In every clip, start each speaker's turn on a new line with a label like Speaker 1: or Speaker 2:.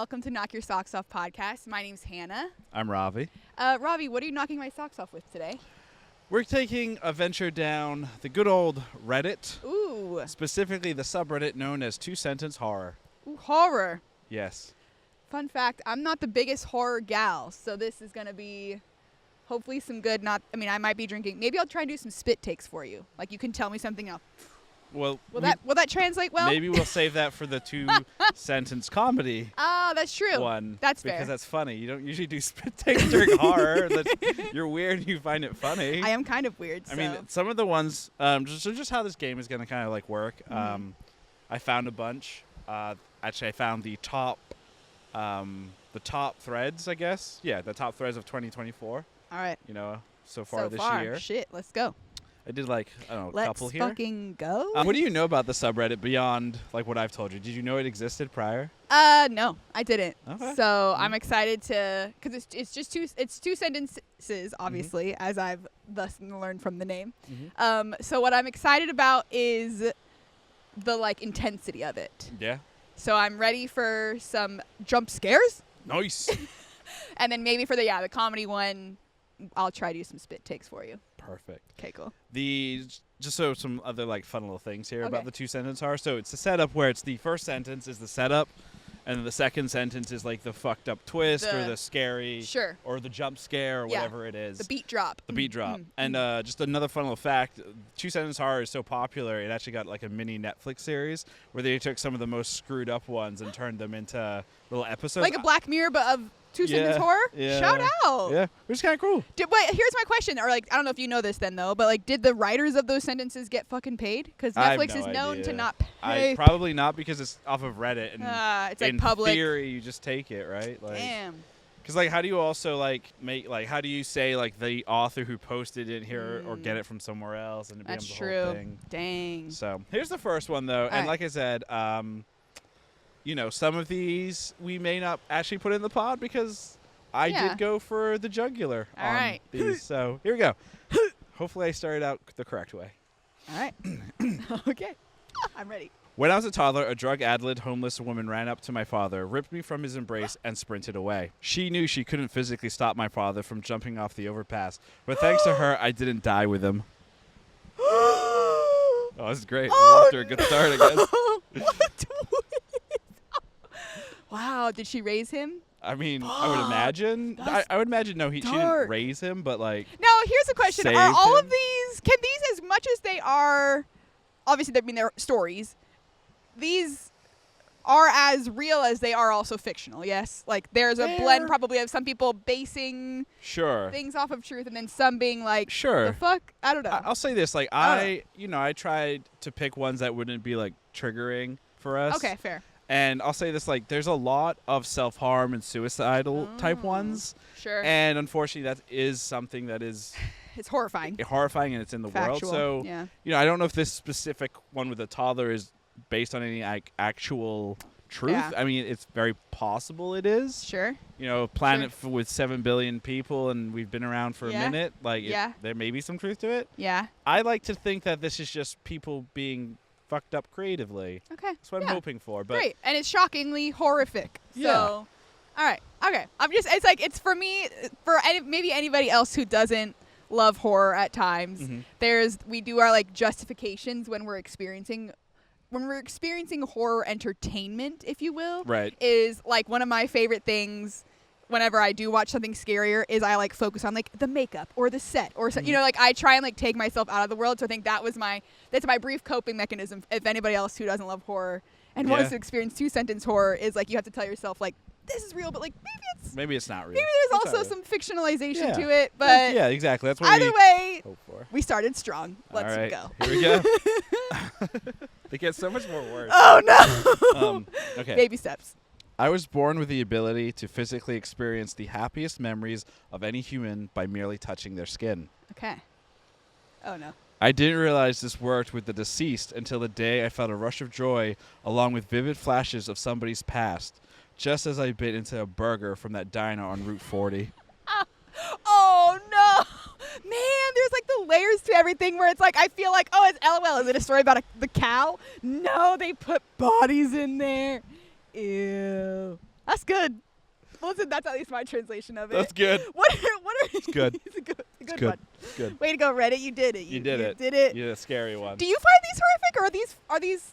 Speaker 1: welcome to Knock Your Socks Off podcast. My name's Hannah.
Speaker 2: I'm Ravi.
Speaker 1: Ravi, what are you knocking my socks off with today?
Speaker 2: We're taking a venture down the good old Reddit.
Speaker 1: Ooh.
Speaker 2: Specifically the subreddit known as two-sentence horror.
Speaker 1: Ooh, horror.
Speaker 2: Yes.
Speaker 1: Fun fact, I'm not the biggest horror gal, so this is going to be hopefully some good, I might be drinking. Maybe I'll try and do some spit takes for you. Like you can tell me something else.
Speaker 2: Well,
Speaker 1: will that translate well?
Speaker 2: Maybe we'll save that for the two-sentence comedy.
Speaker 1: Oh, that's true.
Speaker 2: One.
Speaker 1: That's fair.
Speaker 2: Because that's funny. You don't usually do spit takes during horror. You're weird and you find it funny.
Speaker 1: I am kind of weird.
Speaker 2: I mean, some of the ones, just how this game is going to kind of like work. I found a bunch. Actually, I found the top threads, I guess. Yeah, the top threads of 2024.
Speaker 1: All right.
Speaker 2: So far this year.
Speaker 1: Shit, let's go.
Speaker 2: I did a couple here.
Speaker 1: Let's fucking go.
Speaker 2: What do you know about the subreddit beyond like what I've told you? Did you know it existed prior?
Speaker 1: No, I didn't.
Speaker 2: Okay.
Speaker 1: So I'm excited to, because it's just two sentences, obviously, as I've thus learned from the name. So what I'm excited about is the intensity of it.
Speaker 2: Yeah.
Speaker 1: So I'm ready for some jump scares.
Speaker 2: Nice.
Speaker 1: And then maybe for the comedy one, I'll try to do some spit takes for you.
Speaker 2: Perfect.
Speaker 1: Okay, cool.
Speaker 2: Just some other fun little things here
Speaker 1: Okay.
Speaker 2: about the two sentence horror. So it's the setup where it's the first sentence is the setup, and then the second sentence is like the fucked up twist or the scary,
Speaker 1: sure,
Speaker 2: or the jump scare or whatever it is.
Speaker 1: The beat drop.
Speaker 2: The beat drop. And just another fun little fact: two sentence horror is so popular, it actually got a mini Netflix series where they took some of the most screwed up ones and turned them into little episodes,
Speaker 1: like a Black Mirror, but of two-sentence horror?
Speaker 2: Yeah.
Speaker 1: Shout out.
Speaker 2: Yeah, which is kind of cool.
Speaker 1: But here's my question, or I don't know if you know this then, though, but did the writers of those sentences get fucking paid? Because Netflix is known to not pay.
Speaker 2: Probably not, because it's off of Reddit, and
Speaker 1: it's
Speaker 2: in
Speaker 1: public.
Speaker 2: theory, you just take it, right?
Speaker 1: Damn.
Speaker 2: Because how do you also make how do you say the author who posted it here or get it from somewhere else and it
Speaker 1: That's
Speaker 2: becomes
Speaker 1: true.
Speaker 2: the whole thing?
Speaker 1: Dang.
Speaker 2: So here's the first one though, and like I said, some of these we may not actually put in the pod because I did go for the jugular on these. So here we go. Hopefully I started out the correct way.
Speaker 1: All right. Okay. I'm ready.
Speaker 2: When I was a toddler, a drug-addled homeless woman ran up to my father, ripped me from his embrace, and sprinted away. She knew she couldn't physically stop my father from jumping off the overpass, but thanks to her, I didn't die with him. Oh, this is great. We're off to a good start, I guess.
Speaker 1: What? Wow. Did she raise him?
Speaker 2: I mean, I would imagine. I would imagine, no, she didn't raise him, but
Speaker 1: Now, here's a question. Are all of these, can these, as much as they are, obviously, they're stories, these are as real as they are also fictional, yes? There's a blend probably of some people basing things off of truth and then some being the fuck? I don't know.
Speaker 2: I'll say this. I tried to pick ones that wouldn't be, triggering for us.
Speaker 1: Okay, fair.
Speaker 2: And I'll say this, there's a lot of self-harm and suicidal type ones.
Speaker 1: Sure.
Speaker 2: And unfortunately, that is something that is...
Speaker 1: It's horrifying.
Speaker 2: Horrifying, and it's in the
Speaker 1: Factual.
Speaker 2: world. So, I don't know if this specific one with the toddler is based on any actual truth.
Speaker 1: Yeah.
Speaker 2: I mean, it's very possible it is.
Speaker 1: Sure.
Speaker 2: Planet with 7 billion people, and we've been around for a minute. There may be some truth to it.
Speaker 1: Yeah.
Speaker 2: I like to think that this is just people being fucked up creatively.
Speaker 1: Okay.
Speaker 2: That's what I'm hoping for. But
Speaker 1: great. And it's shockingly horrific.
Speaker 2: Yeah.
Speaker 1: So, all right. Okay. It's for me, maybe anybody else who doesn't love horror at times. We do our justifications when we're experiencing horror entertainment, if you will.
Speaker 2: Right.
Speaker 1: Is one of my favorite things. Whenever I do watch something scarier, is I focus on the makeup or the set or I try and take myself out of the world. So I think that's my brief coping mechanism. If anybody else who doesn't love horror and wants to experience two-sentence horror is you have to tell yourself this is real, but maybe it's
Speaker 2: not real.
Speaker 1: Maybe there's also some fictionalization to it. But
Speaker 2: yeah, exactly. That's what
Speaker 1: either way,
Speaker 2: hope for.
Speaker 1: We started strong. Let's go.
Speaker 2: Here we go. It gets so much more worse.
Speaker 1: Oh no.
Speaker 2: Okay.
Speaker 1: Baby steps.
Speaker 2: I was born with the ability to physically experience the happiest memories of any human by merely touching their skin.
Speaker 1: Okay. Oh, no.
Speaker 2: I didn't realize this worked with the deceased until the day I felt a rush of joy along with vivid flashes of somebody's past, just as I bit into a burger from that diner on Route 40.
Speaker 1: Oh, no. Man, there's the layers to everything where it's I feel oh, it's LOL. Is it a story about the cow? No, they put bodies in there. Ew. That's good. Listen, that's at least my translation of it.
Speaker 2: That's good.
Speaker 1: What are
Speaker 2: It's good.
Speaker 1: It's a good
Speaker 2: It's
Speaker 1: one.
Speaker 2: It's good.
Speaker 1: Way to go, Reddit. You did it.
Speaker 2: You did it.
Speaker 1: Did it.
Speaker 2: You did a scary one.
Speaker 1: Do you find these horrific, or are these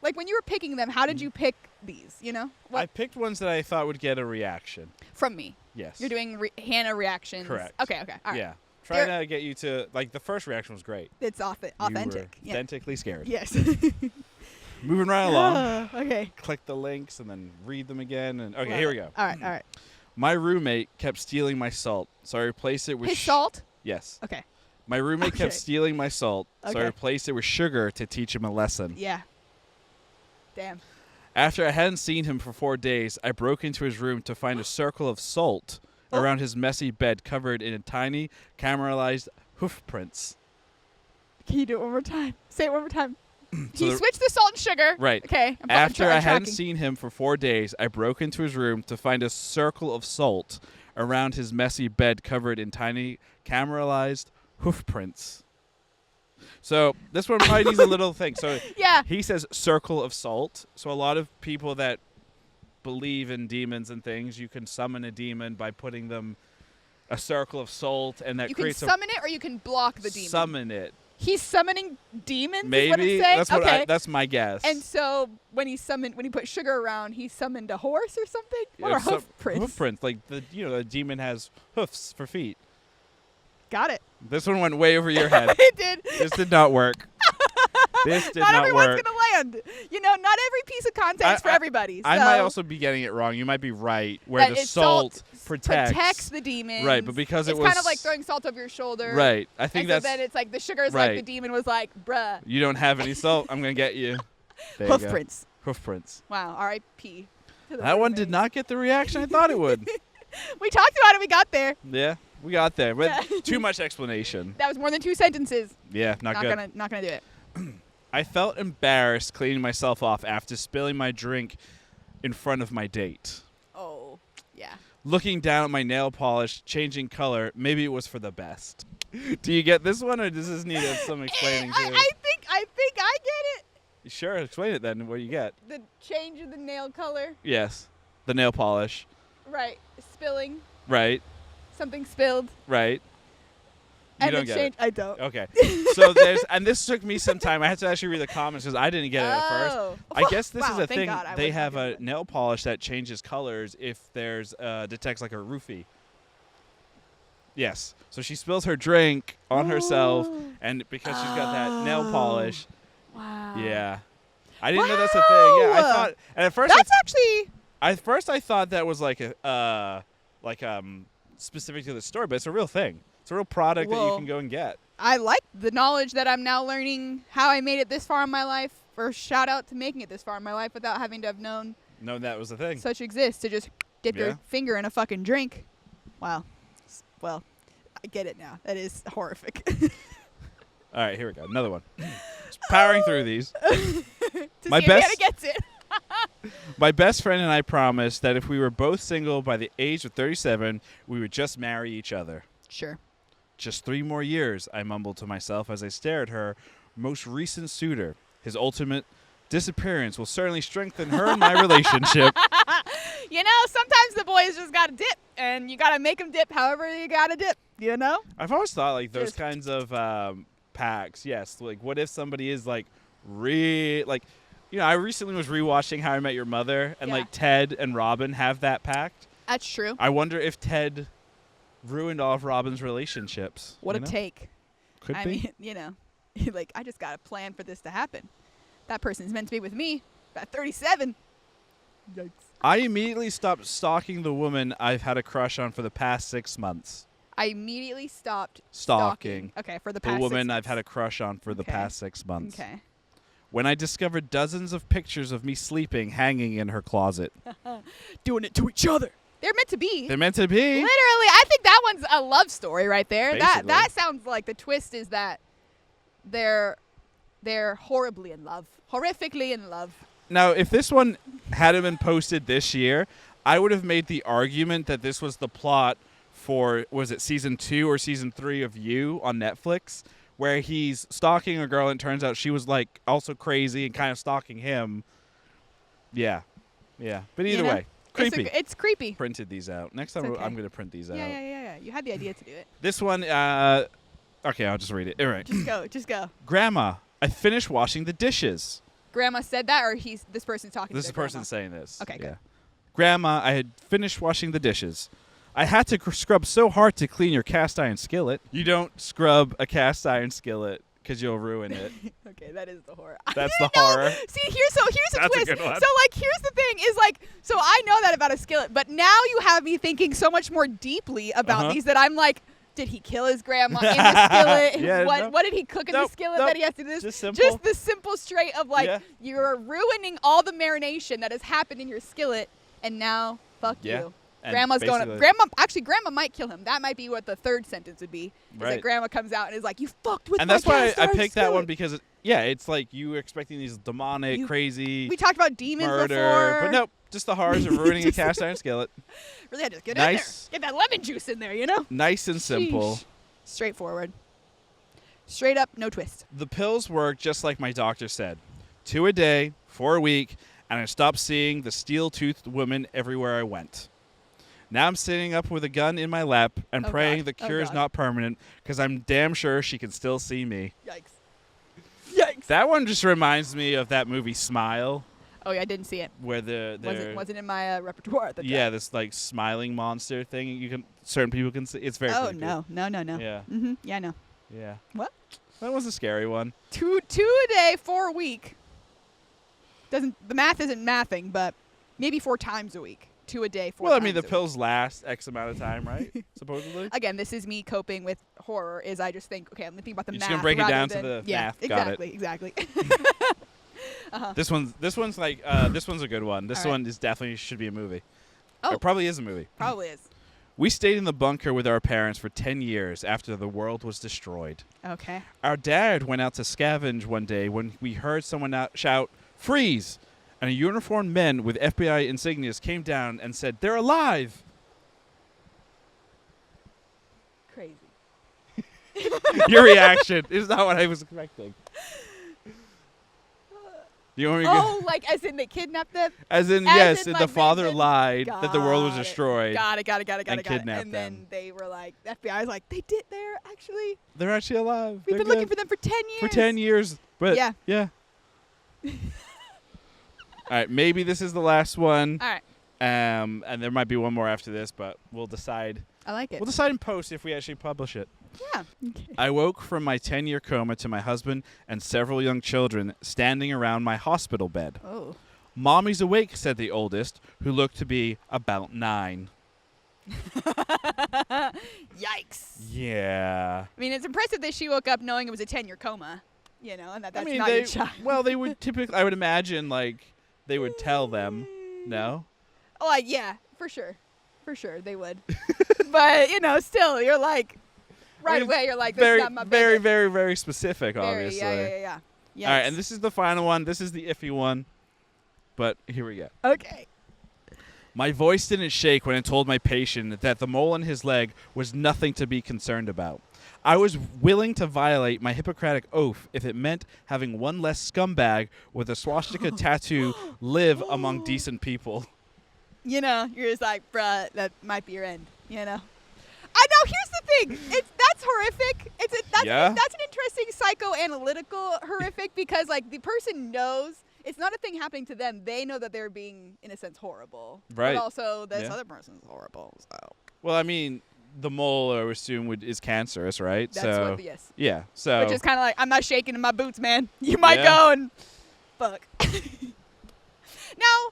Speaker 1: like when you were picking them? How did you pick these? You know,
Speaker 2: I picked ones that I thought would get a reaction.
Speaker 1: from me.
Speaker 2: Yes.
Speaker 1: You're doing Hannah reactions.
Speaker 2: Correct.
Speaker 1: Okay. All right.
Speaker 2: Yeah. Trying to get you to, like, the first reaction was great.
Speaker 1: It's authentic.
Speaker 2: You were authentically scared.
Speaker 1: Yes.
Speaker 2: Moving right along.
Speaker 1: Okay.
Speaker 2: Click the links and then read them again. And okay, here we go.
Speaker 1: All right.
Speaker 2: My roommate kept stealing my salt, so I replaced it with
Speaker 1: His salt?
Speaker 2: Yes.
Speaker 1: Okay.
Speaker 2: My roommate kept stealing my salt, so I
Speaker 1: Okay.
Speaker 2: replaced it with sugar to teach him a lesson.
Speaker 1: Yeah. Damn.
Speaker 2: After I hadn't seen him for 4 days, I broke into his room to find a circle of salt around his messy bed covered in tiny, cameralized hoof prints.
Speaker 1: Can you do it one more time? Say it one more time.
Speaker 2: So
Speaker 1: He switched the salt and sugar.
Speaker 2: Right.
Speaker 1: Okay.
Speaker 2: After I hadn't
Speaker 1: tracking.
Speaker 2: seen him for 4 days, I broke into his room to find a circle of salt around his messy bed covered in tiny, cameralized hoof prints. So this one probably needs a little thing. So
Speaker 1: Yeah.
Speaker 2: he says circle of salt. So a lot of people that believe in demons and things, you can summon a demon by putting them a circle of salt, and that
Speaker 1: You can
Speaker 2: creates
Speaker 1: summon it, or you can block the demon.
Speaker 2: Summon it.
Speaker 1: He's summoning demons.
Speaker 2: Maybe
Speaker 1: is what it's saying?
Speaker 2: that's what
Speaker 1: okay.
Speaker 2: that's my guess.
Speaker 1: And so when he put sugar around, he summoned a horse or something,
Speaker 2: Yeah,
Speaker 1: or hoof prints.
Speaker 2: Hoof prints, like the demon has hoofs for feet.
Speaker 1: Got it.
Speaker 2: This one went way over your head.
Speaker 1: It did.
Speaker 2: This did not work. This did
Speaker 1: not
Speaker 2: not
Speaker 1: everyone's
Speaker 2: work.
Speaker 1: gonna land. You know, not every piece of content is for everybody.
Speaker 2: I
Speaker 1: so
Speaker 2: might also be getting it wrong. You might be right, where
Speaker 1: that
Speaker 2: the
Speaker 1: it's
Speaker 2: salt protects
Speaker 1: the demons.
Speaker 2: Right, but because
Speaker 1: it's
Speaker 2: it was
Speaker 1: kind of like throwing salt over your shoulder.
Speaker 2: Right, I think
Speaker 1: and
Speaker 2: that's.
Speaker 1: so then it's like the sugar's
Speaker 2: right.
Speaker 1: like the demon was like, bruh.
Speaker 2: You don't have any salt. I'm gonna get you. There you
Speaker 1: Hoof
Speaker 2: go.
Speaker 1: prints.
Speaker 2: Hoof prints.
Speaker 1: Wow. R.I.P. to the
Speaker 2: That one
Speaker 1: roommate.
Speaker 2: did not get the reaction I thought it would.
Speaker 1: We talked about it. We got there.
Speaker 2: Yeah, we got there, but
Speaker 1: Yeah.
Speaker 2: too much explanation.
Speaker 1: That was more than 2 sentences.
Speaker 2: Yeah, not good.
Speaker 1: Not gonna do it.
Speaker 2: I felt embarrassed cleaning myself off after spilling my drink in front of my date.
Speaker 1: Oh, yeah.
Speaker 2: Looking down at my nail polish, changing color, maybe it was for the best. Do you get this one, or does this need some explaining to
Speaker 1: I think I get it.
Speaker 2: Sure, explain it then. What do you get?
Speaker 1: The change of the nail color.
Speaker 2: Yes, the nail polish.
Speaker 1: Right. Spilling.
Speaker 2: Right,
Speaker 1: Something spilled.
Speaker 2: right. You
Speaker 1: And
Speaker 2: don't
Speaker 1: the
Speaker 2: get
Speaker 1: change.
Speaker 2: it.
Speaker 1: I don't.
Speaker 2: Okay. So and this took me some time. I had to actually read the comments because I didn't get it at first.
Speaker 1: Oh.
Speaker 2: I guess this
Speaker 1: Wow,
Speaker 2: is a
Speaker 1: thank
Speaker 2: thing.
Speaker 1: God I
Speaker 2: They
Speaker 1: was not
Speaker 2: have
Speaker 1: doing
Speaker 2: a
Speaker 1: that.
Speaker 2: nail polish that changes colors if there's detects like a roofie. Yes. So she spills her drink on herself,
Speaker 1: Ooh.
Speaker 2: and because she's got that nail polish.
Speaker 1: Wow.
Speaker 2: Yeah. I didn't know that's a thing. Yeah, I
Speaker 1: Wow.
Speaker 2: thought, and at first,
Speaker 1: That's actually.
Speaker 2: I thought that was like a specific to the store, but it's a real thing. It's a real product that you
Speaker 1: Well,
Speaker 2: can go and get.
Speaker 1: I like the knowledge that I'm now learning how I made it this far in my life. First shout out to making it this far in my life without having to have known
Speaker 2: No, that was the thing.
Speaker 1: such exists, to just dip
Speaker 2: Yeah.
Speaker 1: your finger in a fucking drink. Wow. Well, I get it now. That is horrific.
Speaker 2: All right, here we go. Another one. Just powering through these.
Speaker 1: To
Speaker 2: My
Speaker 1: see
Speaker 2: best-
Speaker 1: if Hannah gets it.
Speaker 2: My best friend and I promised that if we were both single by the age of 37, we would just marry each other.
Speaker 1: Sure.
Speaker 2: Just 3 more years, I mumbled to myself as I stared at her most recent suitor. His ultimate disappearance will certainly strengthen her and my relationship.
Speaker 1: You know, sometimes the boys just gotta dip, and you gotta make them dip however you gotta dip. You know?
Speaker 2: I've always thought like those
Speaker 1: Just-
Speaker 2: kinds of packs. Yes, like what if somebody is like I recently was rewatching How I Met Your Mother, and
Speaker 1: Yeah.
Speaker 2: like Ted and Robin have that pact.
Speaker 1: That's true.
Speaker 2: I wonder if Ted ruined all of Robin's relationships.
Speaker 1: What
Speaker 2: you
Speaker 1: a
Speaker 2: know?
Speaker 1: take.
Speaker 2: Could
Speaker 1: I
Speaker 2: be.
Speaker 1: mean, you know, like, I just got to plan for this to happen. That person's meant to be with me at 37. Yikes.
Speaker 2: I immediately stopped stalking the woman I've had a crush on for the past 6 months.
Speaker 1: I immediately stopped
Speaker 2: Stalking
Speaker 1: Okay, for the
Speaker 2: the
Speaker 1: past
Speaker 2: woman
Speaker 1: 6
Speaker 2: I've had a crush on for the
Speaker 1: Okay.
Speaker 2: past 6 months.
Speaker 1: Okay.
Speaker 2: When I discovered dozens of pictures of me sleeping hanging in her closet.
Speaker 1: Doing it to each other. They're meant to be.
Speaker 2: They're meant to be.
Speaker 1: Literally, I think that one's a love story right there.
Speaker 2: Basically.
Speaker 1: That sounds like the twist is that they're horribly in love. Horrifically in love.
Speaker 2: Now, if this one hadn't been posted this year, I would have made the argument that this was the plot for, was it season 2 or season 3 of You on Netflix, where he's stalking a girl and it turns out she was like also crazy and kind of stalking him. Yeah. But either
Speaker 1: You know?
Speaker 2: way, Creepy.
Speaker 1: It's creepy.
Speaker 2: Printed these out. Next time
Speaker 1: okay.
Speaker 2: I'm going to print these out.
Speaker 1: Yeah. You had the idea to do it.
Speaker 2: This one, okay, I'll just read it. All right.
Speaker 1: Just go.
Speaker 2: Grandma, I finished washing the dishes.
Speaker 1: Grandma said that, or this person's talking
Speaker 2: This
Speaker 1: to
Speaker 2: is the
Speaker 1: their
Speaker 2: person
Speaker 1: grandma?
Speaker 2: saying this.
Speaker 1: Okay, good.
Speaker 2: Grandma, I had finished washing the dishes. I had to scrub so hard to clean your cast iron skillet. You don't scrub a cast iron skillet because you'll ruin it.
Speaker 1: Okay, that is the horror.
Speaker 2: That's the horror.
Speaker 1: See, here's a
Speaker 2: That's a
Speaker 1: twist.
Speaker 2: good one.
Speaker 1: So here's the thing is so I know that about a skillet, but now you have me thinking so much more deeply about these that I'm like, did he kill his grandma in the skillet?
Speaker 2: Yeah,
Speaker 1: what did he cook in the skillet that he has to do this?
Speaker 2: Just simple.
Speaker 1: Just the simple straight of you're ruining all the marination that has happened in your skillet, and now fuck you.
Speaker 2: And
Speaker 1: Grandma's going to grandma might kill him. That might be what the third sentence would be. Is that grandma comes out and is like, you fucked with my
Speaker 2: And that's why I
Speaker 1: iron
Speaker 2: picked that one
Speaker 1: skillet.
Speaker 2: because it's like you were expecting these demonic, crazy
Speaker 1: We talked about demons
Speaker 2: murder,
Speaker 1: before.
Speaker 2: but nope, just the horrors of ruining a cast iron skillet.
Speaker 1: Really, just get
Speaker 2: Nice.
Speaker 1: in there. Get that lemon juice in there, you know?
Speaker 2: Nice and simple.
Speaker 1: Sheesh. Straightforward. Straight up, no twist.
Speaker 2: The pills work just like my doctor said. 2 a day, for a week, and I stopped seeing the steel-toothed woman everywhere I went. Now I'm sitting up with a gun in my lap and praying the cure is not permanent because I'm damn sure she can still see me.
Speaker 1: Yikes.
Speaker 2: That one just reminds me of that movie Smile.
Speaker 1: Oh, yeah, I didn't see it.
Speaker 2: Where
Speaker 1: Wasn't in my repertoire at the time.
Speaker 2: this like smiling monster thing certain people can see. It's very creepy.
Speaker 1: No.
Speaker 2: Yeah.
Speaker 1: Mm-hmm. Yeah, I know.
Speaker 2: Yeah.
Speaker 1: What?
Speaker 2: That was a scary one.
Speaker 1: Two a day, 4 a week. The math isn't mathing, but maybe 4 times a week. 2 a day, 4
Speaker 2: Well, I
Speaker 1: times
Speaker 2: mean, the
Speaker 1: a week.
Speaker 2: pills last X amount of time, right? Supposedly.
Speaker 1: Again, this is me coping with horror. Is I just think, okay, I'm thinking about the
Speaker 2: You're
Speaker 1: math.
Speaker 2: just gonna break it
Speaker 1: rather
Speaker 2: down to
Speaker 1: than,
Speaker 2: the math.
Speaker 1: Exactly.
Speaker 2: Got it.
Speaker 1: Exactly.
Speaker 2: This one's like this one's a good one. This one is definitely should be a movie.
Speaker 1: Oh.
Speaker 2: It probably is a movie.
Speaker 1: Probably is.
Speaker 2: We stayed in the bunker with our parents for 10 years after the world was destroyed.
Speaker 1: Okay.
Speaker 2: Our dad went out to scavenge one day when we heard someone shout, "Freeze!" And a uniformed men with FBI insignias came down and said, "They're alive!"
Speaker 1: Crazy.
Speaker 2: Your reaction is not what I was expecting. You want me to go?
Speaker 1: Like as in they kidnapped them?
Speaker 2: As in,
Speaker 1: As
Speaker 2: yes,
Speaker 1: in,
Speaker 2: the
Speaker 1: like,
Speaker 2: father
Speaker 1: they
Speaker 2: lied that the world was
Speaker 1: Got it.
Speaker 2: destroyed.
Speaker 1: Got it.
Speaker 2: and kidnapped
Speaker 1: And
Speaker 2: them.
Speaker 1: then they were like, the FBI was like, they're actually,
Speaker 2: They're actually alive.
Speaker 1: we've
Speaker 2: They're
Speaker 1: been looking
Speaker 2: good.
Speaker 1: for them for 10 years.
Speaker 2: For 10 years. But
Speaker 1: Yeah.
Speaker 2: All right, maybe this is the last one.
Speaker 1: All right.
Speaker 2: And there might be one more after this, but we'll decide.
Speaker 1: I like it.
Speaker 2: We'll decide in post if we actually publish it.
Speaker 1: Yeah. Okay.
Speaker 2: I woke from my 10-year coma to my husband and several young children standing around my hospital bed.
Speaker 1: Oh.
Speaker 2: "Mommy's awake," said the oldest, who looked to be about 9.
Speaker 1: Yikes.
Speaker 2: Yeah.
Speaker 1: I mean, it's impressive that she woke up knowing it was a 10-year coma, you know, and that's not
Speaker 2: they,
Speaker 1: your child.
Speaker 2: Well, they would typically, I would imagine, like, they would tell them. No?
Speaker 1: Oh, yeah, for sure. For sure, they would. But, still, you're like, right away, you're like, that's not my
Speaker 2: very,
Speaker 1: business.
Speaker 2: very, very specific,
Speaker 1: Very,
Speaker 2: obviously.
Speaker 1: Yeah. Yikes.
Speaker 2: All right, and this is the final one. This is the iffy one. But here we go.
Speaker 1: Okay.
Speaker 2: My voice didn't shake when I told my patient that the mole on his leg was nothing to be concerned about. I was willing to violate my Hippocratic oath if it meant having one less scumbag with a swastika tattoo live among decent people.
Speaker 1: You're just like, bruh, that might be your end, I know. Here's the thing. That's horrific. That's an interesting psychoanalytical horrific because, like, the person knows it's not a thing happening to them. They know that they're being, in a sense, horrible.
Speaker 2: Right.
Speaker 1: But also, this other person's horrible. So.
Speaker 2: Well, I mean, the mole, I would assume, is cancerous, right?
Speaker 1: That's what, yes.
Speaker 2: Yeah. So.
Speaker 1: Which is kind of like, I'm not shaking in my boots, man. You might go and fuck. Now,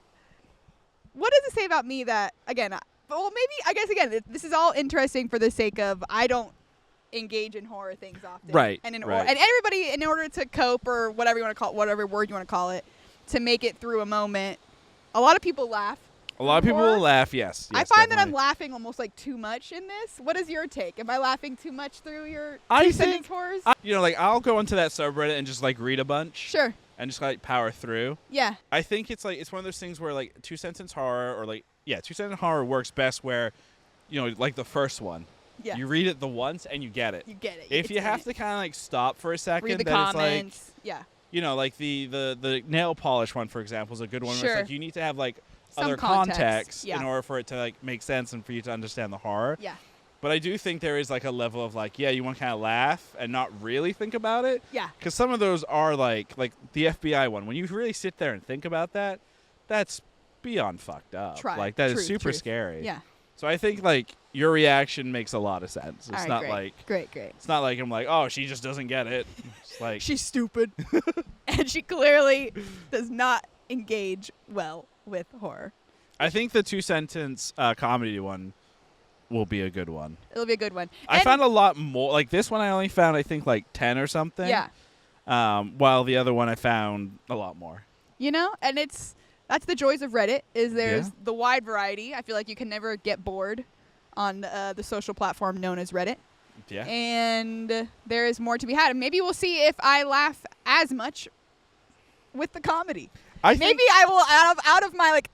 Speaker 1: what does it say about me that, again, this is all interesting for the sake of I don't engage in horror things often.
Speaker 2: Right.
Speaker 1: And
Speaker 2: right.
Speaker 1: And everybody, in order to cope or whatever you want to call it, whatever word you want to call it, to make it through a moment, a lot of people laugh.
Speaker 2: A lot of people will laugh, yes.
Speaker 1: I find that I'm laughing almost like too much in this. What is your take? Am I laughing too much through your two-sentence horrors?
Speaker 2: I'll go into that subreddit and just, like, read a bunch.
Speaker 1: Sure.
Speaker 2: And just, like, power through.
Speaker 1: Yeah.
Speaker 2: I think it's one of those things where, like, two-sentence horror or, like, two-sentence horror works best where, like the first one.
Speaker 1: Yeah.
Speaker 2: You read it the once and you get it.
Speaker 1: You get it.
Speaker 2: If you have to kind of, like, stop for a second,
Speaker 1: read the
Speaker 2: then
Speaker 1: comments.
Speaker 2: it's like, like the nail polish one, for example, is a good one.
Speaker 1: Sure.
Speaker 2: Where it's like you need to have, like,
Speaker 1: Some
Speaker 2: other
Speaker 1: context,
Speaker 2: context
Speaker 1: yeah.
Speaker 2: in order for it to like make sense and for you to understand the horror.
Speaker 1: Yeah.
Speaker 2: But I do think there is like a level of like, yeah, you want to kind of laugh and not really think about it.
Speaker 1: Yeah.
Speaker 2: Because some of those are like the FBI one. When you really sit there and think about that, that's beyond fucked up. Like that is super scary.
Speaker 1: Yeah.
Speaker 2: So I think like your reaction makes a lot of sense. It's not
Speaker 1: great.
Speaker 2: like
Speaker 1: Great.
Speaker 2: It's not like I'm like, oh, she just doesn't get it. It's like
Speaker 1: She's stupid. And she clearly does not engage well with horror.
Speaker 2: I think the 2-sentence comedy one will be a good one.
Speaker 1: It'll be a good one.
Speaker 2: I found a lot more. Like this one I only found I think like 10 or something.
Speaker 1: Yeah.
Speaker 2: While the other one I found a lot more.
Speaker 1: You know, and that's the joys of Reddit is there's the wide variety. I feel like you can never get bored on the social platform known as Reddit.
Speaker 2: Yeah.
Speaker 1: And there is more to be had. And maybe we'll see if I laugh as much with the comedy. Maybe I will out of my like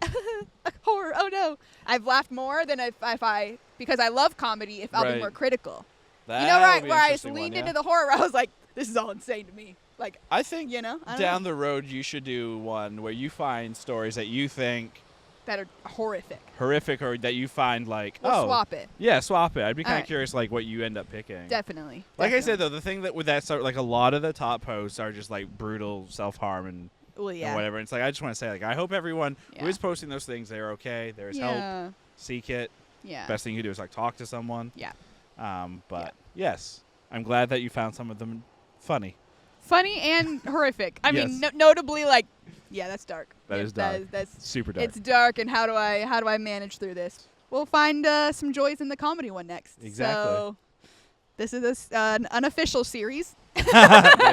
Speaker 1: horror. Oh no, I've laughed more than if I because I love comedy. If I'll be more critical, where I just leaned into the horror. Where I was like, this is all insane to me. Like
Speaker 2: I think
Speaker 1: down
Speaker 2: the road you should do one where you find stories that you think
Speaker 1: that are horrific,
Speaker 2: or that you find like
Speaker 1: swap it.
Speaker 2: Yeah, swap it. I'd be kind of curious like what you end up picking.
Speaker 1: Definitely.
Speaker 2: Like I said though, the thing that with that start like a lot of the top posts are just like brutal self-harm and whatever. And it's like I just want to say like I hope everyone who is posting those things they're okay. There's help. Seek it.
Speaker 1: Yeah.
Speaker 2: Best thing you can do is like talk to someone.
Speaker 1: Yeah.
Speaker 2: But yes, I'm glad that you found some of them funny
Speaker 1: and horrific. I mean, notably like, that's dark.
Speaker 2: That is dark. That's super dark.
Speaker 1: It's dark, and how do I manage through this? We'll find some joys in the comedy one next.
Speaker 2: Exactly.
Speaker 1: So this is an unofficial series.
Speaker 2: There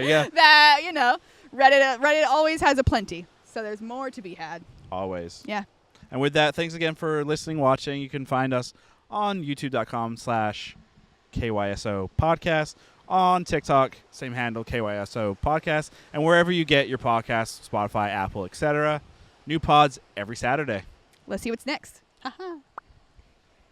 Speaker 2: you go.
Speaker 1: That Reddit always has a plenty, so there's more to be had.
Speaker 2: Always.
Speaker 1: Yeah.
Speaker 2: And with that, thanks again for listening, watching. You can find us on youtube.com/KYSO podcast. On TikTok, same handle, KYSO podcast. And wherever you get your podcasts, Spotify, Apple, etc. New pods every Saturday.
Speaker 1: Let's see what's next. Haha.